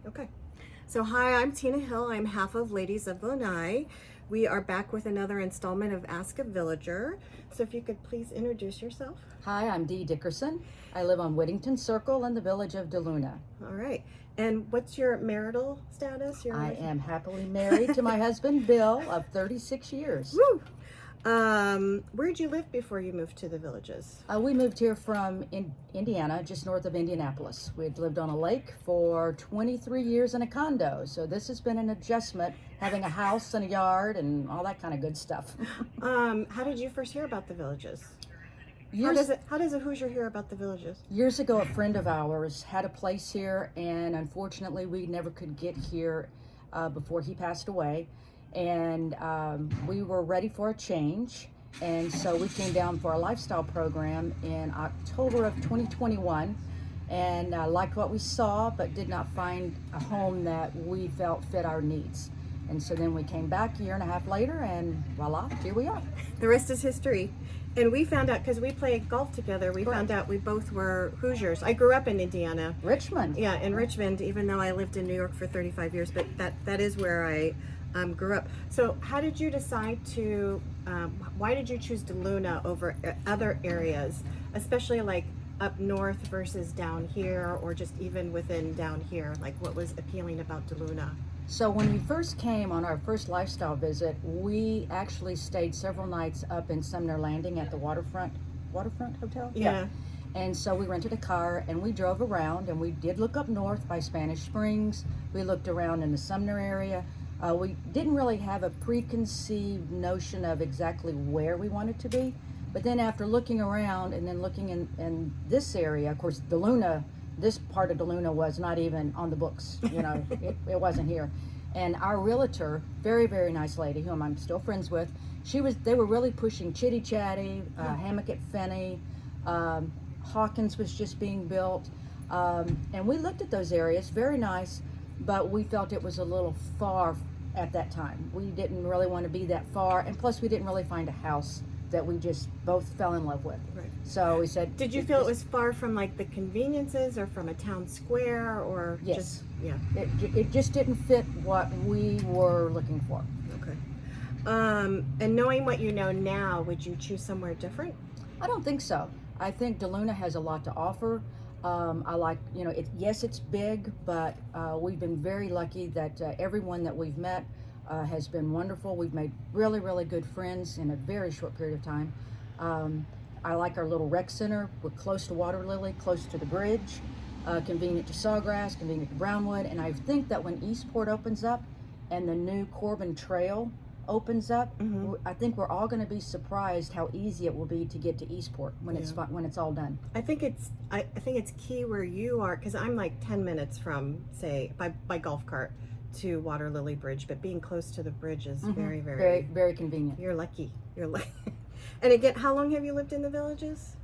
Okay. So, hi, I'm Tina Hill. I'm half of Ladies of Lanai. We are back with another installment of Ask a Villager. So, if you could please introduce yourself. Hi, I'm Dee Dickerson. I live on Whittington Circle in the village of DeLuna. All right. And what's your marital status? I am happily married to my husband, Bill, of 36 years. Woo! Where'd you live before you moved to the villages? We moved here from Indiana, just north of Indianapolis. We had lived on a lake for 23 years in a condo, so this has been an adjustment, having a house and a yard and all that kind of good stuff. How did you first hear about the villages? Years, How does a Hoosier hear about the villages? years ago, a friend of ours had a place here, and unfortunately, we never could get here before he passed away. And we were ready for a change, and so we came down for a lifestyle program in October of 2021, and liked what we saw, but did not find a home that we felt fit our needs. And so then we came back a year and a half later, and voila, here we are. The rest is history. And we found out, because we played golf together, we Correct. found out we both were Hoosiers. I grew up in Indiana. Richmond. Yeah, in Richmond, even though I lived in New York for 35 years, but that is where I grew up. So how did you decide to, why did you choose DeLuna over other areas, especially like up north versus down here, or just even within down here? Like, what was appealing about DeLuna? So when we first came on our first lifestyle visit, we actually stayed several nights up in Sumner Landing at the waterfront hotel. Yeah. And so we rented a car and we drove around, and we did look up north by Spanish Springs. We looked around in the Sumner area. We didn't really have a preconceived notion of exactly where we wanted to be. But then after looking around and then looking in this area, of course, DeLuna, this part of DeLuna was not even on the books, it wasn't here. And our realtor, very, very nice lady, whom I'm still friends with, they were really pushing Chitty Chatty, Hammock at Finney, Hawkins was just being built. And we looked at those areas, very nice, but we felt it was a little far at that time. We didn't really want to be that far, and plus we didn't really find a house that we just both fell in love with. Right. So we said, Did you feel it was far from like the conveniences or from a town square, or Yes. just, yeah. it just didn't fit what we were looking for. Okay. And knowing what you know now, would you choose somewhere different? I don't think so. I think DeLuna has a lot to offer. I like, yes, it's big, but we've been very lucky that everyone that we've met has been wonderful. We've made really, really good friends in a very short period of time. I like our little rec center. We're close to Water Lily, close to the bridge, convenient to Sawgrass, convenient to Brownwood. And I think that when Eastport opens up and the new Corbin Trail opens up, I think we're all going to be surprised how easy it will be to get to Eastport when it's all done. I think it's key where you are, because I'm like 10 minutes from, say, by golf cart to Water Lily Bridge, but being close to the bridge is very, very, very, very convenient. You're lucky. You're lucky. And again, how long have you lived in the villages?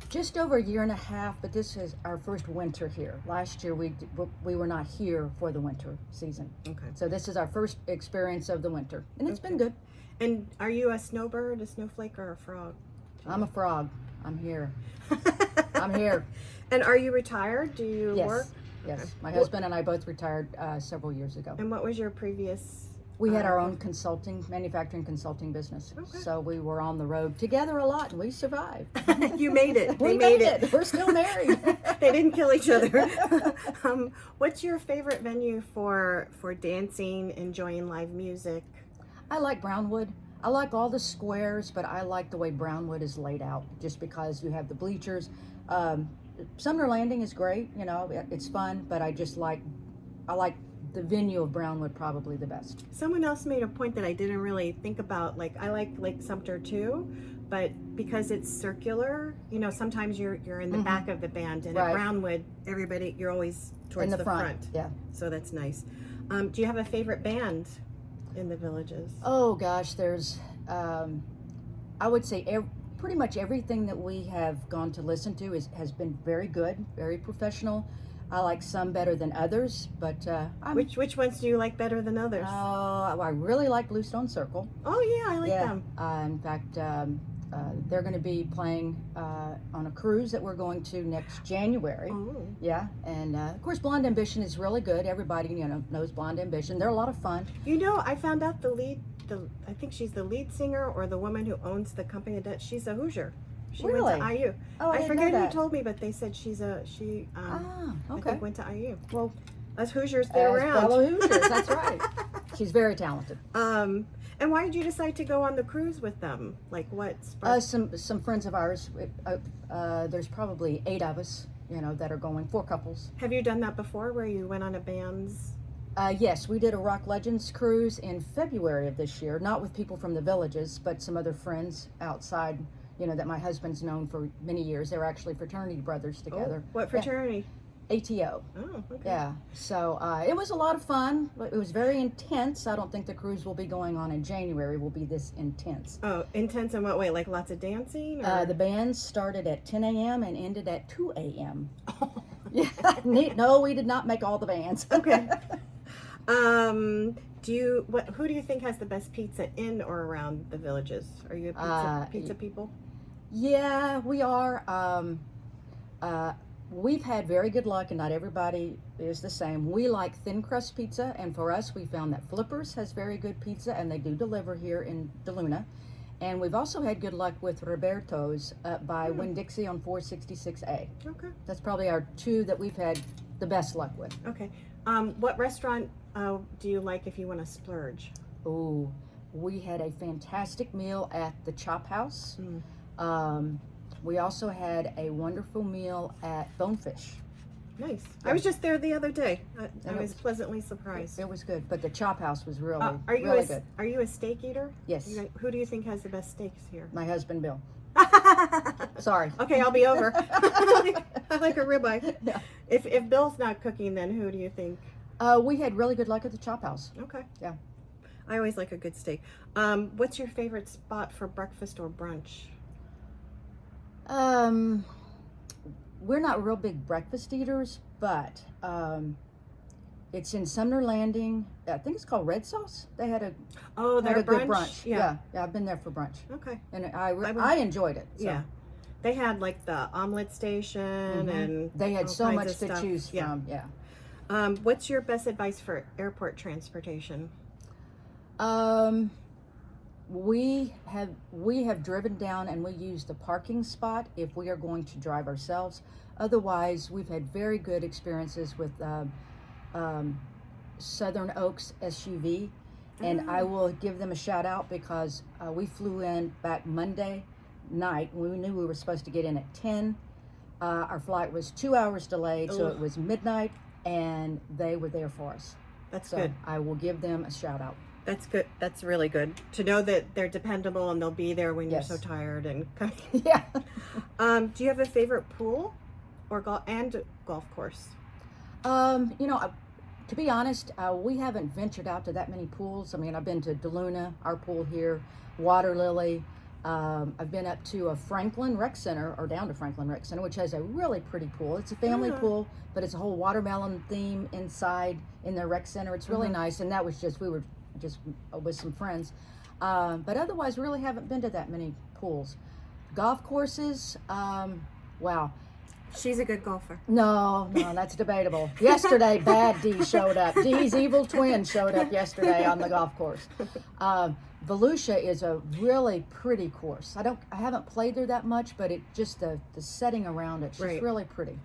Just over a year and a half, but this is our first winter here. Last year we were not here for the winter season. Okay. So this is our first experience of the winter, and it's been good. And are you a snowbird, a snowflake, or a frog? I'm a frog. I'm here. I'm here. And are you retired? Do you work? Yes. Okay. My husband and I both retired several years ago. And what was your previous? We had our own manufacturing consulting business. Okay. So we were on the road together a lot, and we survived. You made it. We made it. We're still married. They didn't kill each other. What's your favorite venue for dancing, enjoying live music? I like Brownwood. I like all the squares, but I like the way Brownwood is laid out, just because you have the bleachers. Sumner Landing is great, it's fun, but I like the venue of Brownwood probably the best. Someone else made a point that I didn't really think about. Like, I like Lake Sumter too, but because it's circular, sometimes you're in the back of the band, and at Brownwood, you're always towards in the front. Yeah. So that's nice. Do you have a favorite band in the villages? Oh gosh, there's, I would say pretty much everything that we have gone to listen to has been very good, very professional. I like some better than others, but which ones do you like better than others? I really like Bluestone Circle. Oh yeah, I like them. In fact, they're going to be playing on a cruise that we're going to next January. Oh. Yeah, and of course, Blonde Ambition is really good. Everybody knows Blonde Ambition. They're a lot of fun. I found out I think she's the lead singer or the woman who owns the company that she's a Hoosier. She went Really? to IU. Oh, I I didn't forget know who that. told me, but they said she Okay. I think went to IU. Well, Us Hoosiers get as around. fellow Hoosiers, that's right. She's very talented. And why did you decide to go on the cruise with them? Like what sparked? Some friends of ours. There's probably 8 of us, that are going. 4 couples. Have you done that before, where you went on a band's? Yes, we did a Rock Legends cruise in February of this year. Not with people from the villages, but some other friends outside. That my husband's known for many years. They were actually fraternity brothers together. Oh, what fraternity? ATO. Oh, okay. Yeah, so it was a lot of fun. It was very intense. I don't think the cruise will be going on in January will be this intense. Oh, intense in what way? Like lots of dancing? Or? The band started at 10 a.m. and ended at 2 a.m. Yeah, no, we did not make all the bands. Okay. Who do you think has the best pizza in or around the villages? Are you a pizza people? Yeah, we are. We've had very good luck, and not everybody is the same. We like thin crust pizza, and for us, we found that Flippers has very good pizza, and they do deliver here in DeLuna. And we've also had good luck with Roberto's up by Winn-Dixie on 466A. Okay. That's probably our 2 that we've had the best luck with. Okay. What restaurant do you like if you want to splurge? Oh, we had a fantastic meal at the Chop House. We also had a wonderful meal at Bonefish. Nice. Yeah. I was just there the other day. I And it was pleasantly surprised. It was good, but the Chop House was really, Are you really good. Are you a steak eater? Yes, Who do you think has the best steaks here? my husband Bill. Sorry. Okay, I'll be over. I like a ribeye. Yeah. If Bill's not cooking, then who do you think? We had really good luck at the Chop House. Okay. Yeah. I always like a good steak. What's your favorite spot for breakfast or brunch? We're not real big breakfast eaters, but it's in Sumner Landing. I think it's called Red Sauce. They had a Their good brunch. brunch. Yeah, I've been there for brunch, Okay. and I enjoyed it. So. Yeah. They had like the omelet station, and They had all so kinds much of to stuff. choose Yeah. from. Yeah. What's your best advice for airport transportation? We have driven down and we use the parking spot if we are going to drive ourselves. Otherwise, we've had very good experiences with Southern Oaks SUV, and I will give them a shout out because we flew in back Monday night. We knew we were supposed to get in at 10. Our flight was 2 hours delayed, so it was midnight, and they were there for us. That's So good. I will give them a shout out. That's good. That's really good to know that they're dependable and they'll be there when Yes. you're so tired and coming. Yeah. Do you have a favorite pool or golf course? To be honest, we haven't ventured out to that many pools. I mean, I've been to DeLuna, our pool here, Water Lily. I've been up to a Franklin Rec Center, or down to Franklin Rec Center, which has a really pretty pool. It's a family pool, but it's a whole watermelon theme inside in their rec center. It's really nice, and that was we were just with some friends. But otherwise, we really haven't been to that many pools. Golf courses, wow. She's a good golfer. No, that's debatable. Yesterday, Bad D showed up. Dee's evil twin showed up yesterday on the golf course. Volusia is a really pretty course. I haven't played there that much, but it just the setting around it's just really pretty.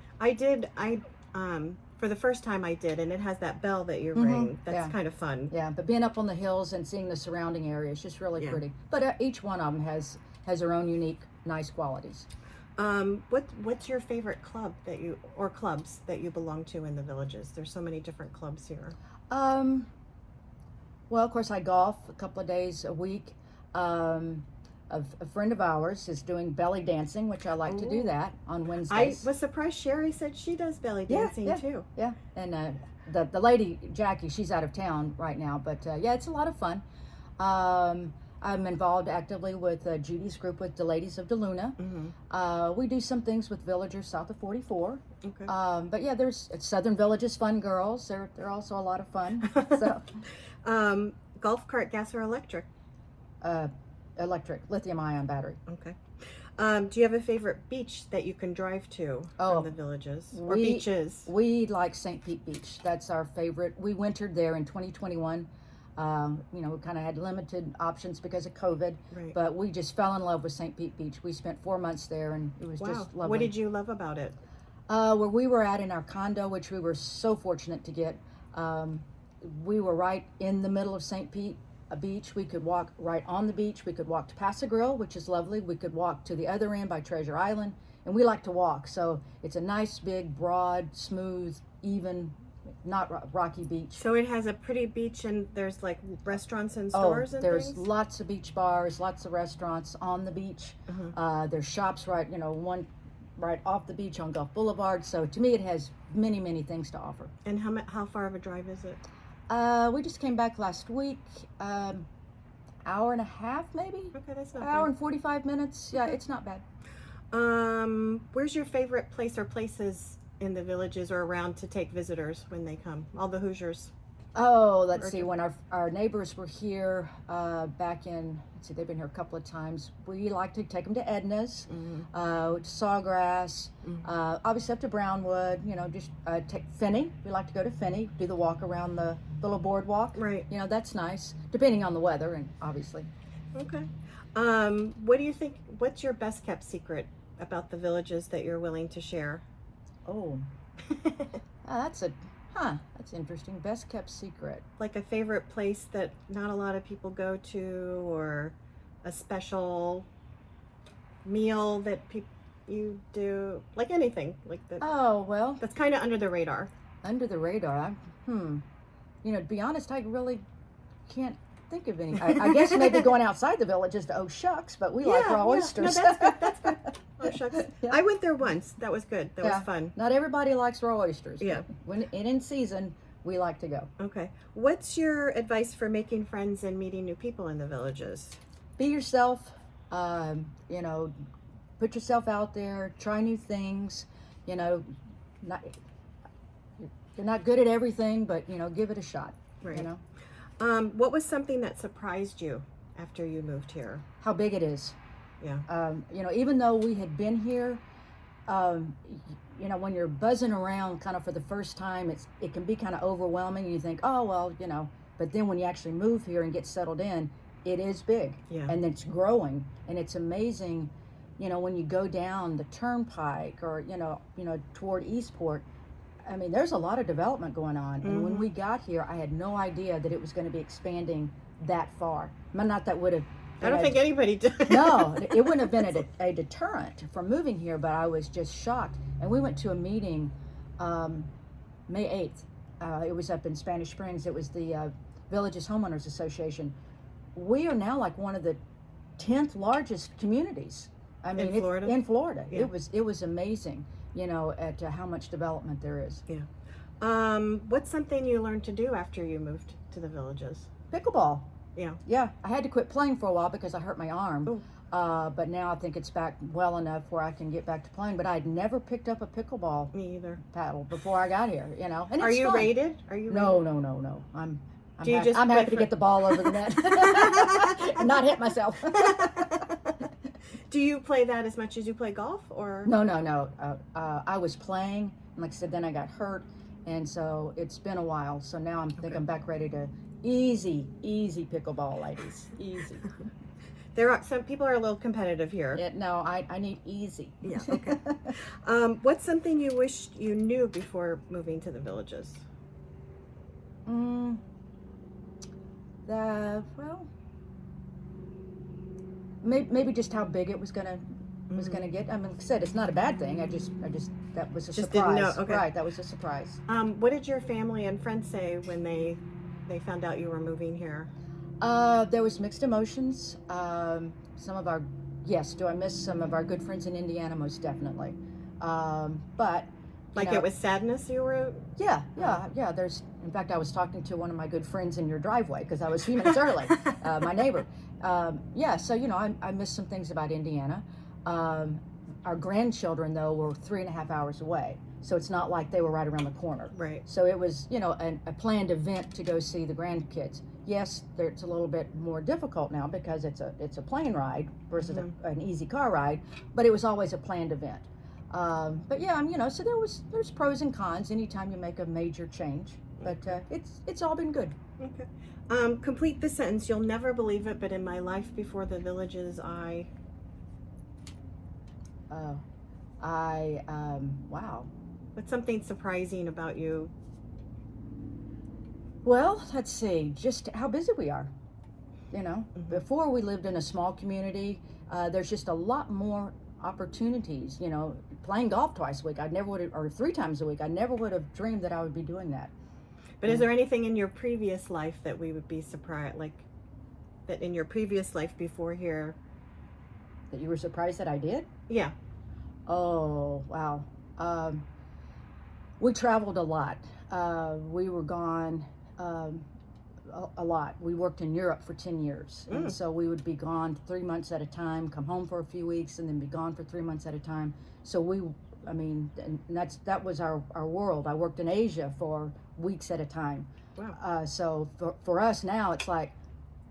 For the first time I did, and it has that bell that you ring. That's kind of fun. Yeah, but being up on the hills and seeing the surrounding area is just really pretty. But each one of them has their own unique, nice qualities. What's your favorite club or clubs that you belong to in the villages? There's so many different clubs here. Well, of course, I golf a couple of days a week. A friend of ours is doing belly dancing, which I like to do that on Wednesdays. I was surprised Sherry said she does belly dancing too. Yeah, and the lady, Jackie, she's out of town right now, but it's a lot of fun. I'm involved actively with Judy's group with the Ladies of DeLuna. We do some things with villagers south of 44. Okay. But yeah, there's Southern Villages Fun Girls. They're also a lot of fun. So, golf cart, gas or electric? electric, lithium-ion battery. Okay. Do you have a favorite beach that you can drive to from the villages or beaches? We like St. Pete Beach. That's our favorite. We wintered there in 2021. We kind of had limited options because of COVID, Right. but we just fell in love with St. Pete Beach. We spent 4 months there, and it was just lovely. What did you love about it? Where we were at in our condo, which we were so fortunate to get, we were right in the middle of St. Pete Beach. We could walk right on the beach. We could walk to Paso Grill, which is lovely. We could walk to the other end by Treasure Island, and we like to walk. So it's a nice, big, broad, smooth, even, not rocky beach. So it has a pretty beach, and there's like restaurants and stores and there's things? lots of beach bars, lots of restaurants on the beach. There's shops right, one right off the beach on Gulf Boulevard. So to me, it has many, many things to offer. And how far of a drive is it? We just came back last week. Hour and a half, maybe. Okay, that's not Hour bad. and 45 minutes. Yeah, it's not bad. Where's your favorite place or places in the villages or around to take visitors when they come? All the Hoosiers. Oh, let's see. When our neighbors were here back in, they've been here a couple of times. We like to take them to Edna's, Sawgrass, obviously up to Brownwood. Just take Finney. We like to go to Finney, do the walk around the little boardwalk. Right. That's nice, depending on the weather, and obviously. Okay. What do you think? What's your best kept secret about the villages that you're willing to share? Oh, that's interesting. Best kept secret. Like a favorite place that not a lot of people go to, or a special meal that you do, like anything like that. Oh, well, That's kind of under the radar. under the radar. To be honest, I really can't think of any. I guess maybe going outside the villages to shucks, but we like raw oysters. No, that's good. That's good. Oh shucks. Yeah. I went there once. That was good. That was fun. Not everybody likes raw oysters. Yeah. But when in season, we like to go. Okay. What's your advice for making friends and meeting new people in the villages? Be yourself. Put yourself out there. Try new things. Not you're not good at everything, but give it a shot. Right. What was something that surprised you after you moved here? How big it is. Yeah. Even though we had been here, when you're buzzing around kind of for the first time, it can be kind of overwhelming. You think, oh, well, but then when you actually move here and get settled in, it is big. Yeah. And it's growing, and it's amazing, when you go down the turnpike or, toward Eastport. I mean, there's a lot of development going on. And when we got here, I had no idea that it was going to be expanding that far. Not that would have... I don't think anybody did. No, it wouldn't have been a deterrent from moving here, but I was just shocked. And we went to a meeting May 8th. It was up in Spanish Springs. It was the Villages Homeowners Association. We are now like one of the 10th largest communities. I mean, in Florida? In Florida. Yeah. It was amazing, at how much development there is. Yeah. What's something you learned to do after you moved to the villages? Pickleball. Yeah. Yeah, I had to quit playing for a while because I hurt my arm. Ooh. But now I think it's back well enough where I can get back to playing. But I'd never picked up a pickleball Me either. paddle before I got here, And Are it's you fun. rated? Are you No, rated? no. I'm Do you just happy to prefer- get the ball over the net and not hit myself. Do you play that as much as you play golf, or? No. I was playing, and like I said, then I got hurt, and so it's been a while. So now I think I'm back ready to easy pickleball, ladies. Easy. There are some people are a little competitive here. No, I need easy. Yeah. Okay. What's something you wish you knew before moving to the villages? Maybe just how big it was gonna get. I mean, like I said, it's not a bad thing. I just that was a Just surprise. didn't know. Okay. Right, that was a surprise. What did your family and friends say when they found out you were moving here? There was mixed emotions. Do I miss some of our good friends in Indiana? Most definitely. But It was sadness you were. Yeah. There's, in fact, I was talking to one of my good friends in your driveway because I was a few minutes early, my neighbor. So I missed some things about Indiana. Our grandchildren, though, were 3.5 hours away. So it's not like they were right around the corner. Right. So it was, you know, a planned event to go see the grandkids. Yes, it's a little bit more difficult now because it's a plane ride versus an easy car ride, but it was always a planned event. But yeah, you know, so there's pros and cons anytime you make a major change. But it's all been good. Okay. Complete the sentence. You'll never believe it, but in my life before the Villages, Wow. What's something surprising about you? Well, let's see, just how busy we are. You know, before we lived in a small community, there's just a lot more opportunities. You know, playing golf twice a week, I never would have, or 3 times a week, I never would have dreamed that I would be doing that. But is there anything in your previous life that we would be surprised, like that in your previous life before here? That you were surprised that I did? Yeah. Oh, wow. We traveled a lot. We were gone a lot. We worked in Europe for 10 years. And so we would be gone 3 months at a time, come home for a few weeks, and then be gone for 3 months at a time. So and that was our world. I worked in Asia for weeks at a time. Wow. So for us now, it's like,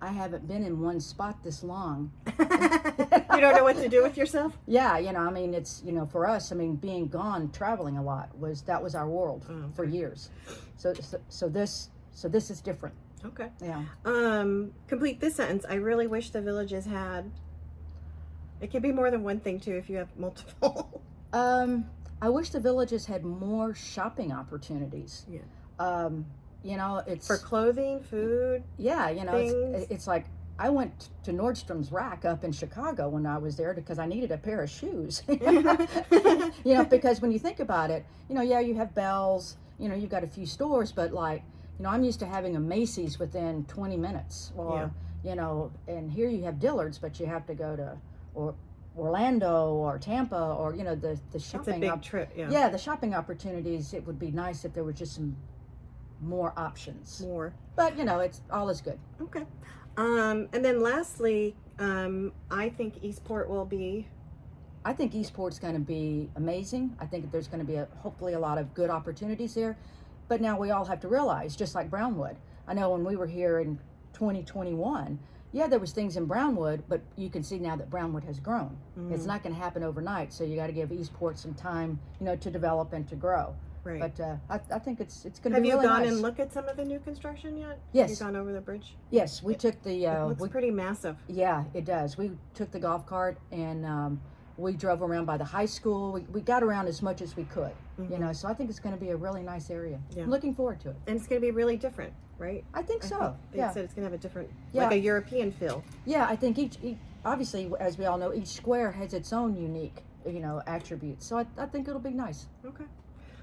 I haven't been in one spot this long. You don't know what to do with yourself? Yeah, you know, I mean, it's, you know, for us, I mean, being gone, traveling a lot that was our world for years. So this is different. Okay. Yeah. Complete this sentence. I really wish the Villages had. It can be more than one thing too if you have multiple. I wish the Villages had more shopping opportunities. Yeah. You know, it's For clothing, food. Yeah, you know, things. it's like I went to Nordstrom's Rack up in Chicago when I was there because I needed a pair of shoes. You know, because when you think about it, you know, yeah, you have Bells, you know, you've got a few stores, but like, you know, I'm used to having a Macy's within 20 minutes or, you know, and here you have Dillard's, but you have to go to Orlando or Tampa or, you know, the shopping. It's a big trip, yeah. Yeah, the shopping opportunities, it would be nice if there were just some more options. But, you know, it's all is good. Okay. And then lastly, I think Eastport will be. I think Eastport's going to be amazing. I think there's going to be hopefully a lot of good opportunities there. But now we all have to realize, just like Brownwood, I know when we were here in 2021, yeah, there was things in Brownwood, but you can see now that Brownwood has grown. It's not going to happen overnight, so you got to give Eastport some time, you know, to develop and to grow. Right. But I think it's going to be Have really you gone nice. and looked at some of the new construction yet? Yes. Have you gone over the bridge? Yes, we took the. It looks pretty massive. Yeah, it does. We took the golf cart and we drove around by the high school. We got around as much as we could, you know. So I think it's going to be a really nice area. Yeah. I'm looking forward to it. And it's going to be really different, right? I think so. They Yeah. said it's going to have a different, Yeah. like a European feel. Yeah, I think each obviously, as we all know, each square has its own unique, you know, attributes. So I think it'll be nice. Okay.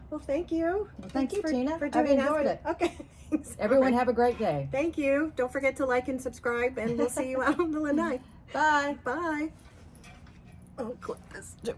Well, thank you. Well, thank you, for, Tina. For I've doing enjoyed that. it. Okay. Thanks. Everyone All right. have a great day. Thank you. Don't forget to like and subscribe, and we'll see you out on the Lanai. Bye. Bye. Oh, click this too.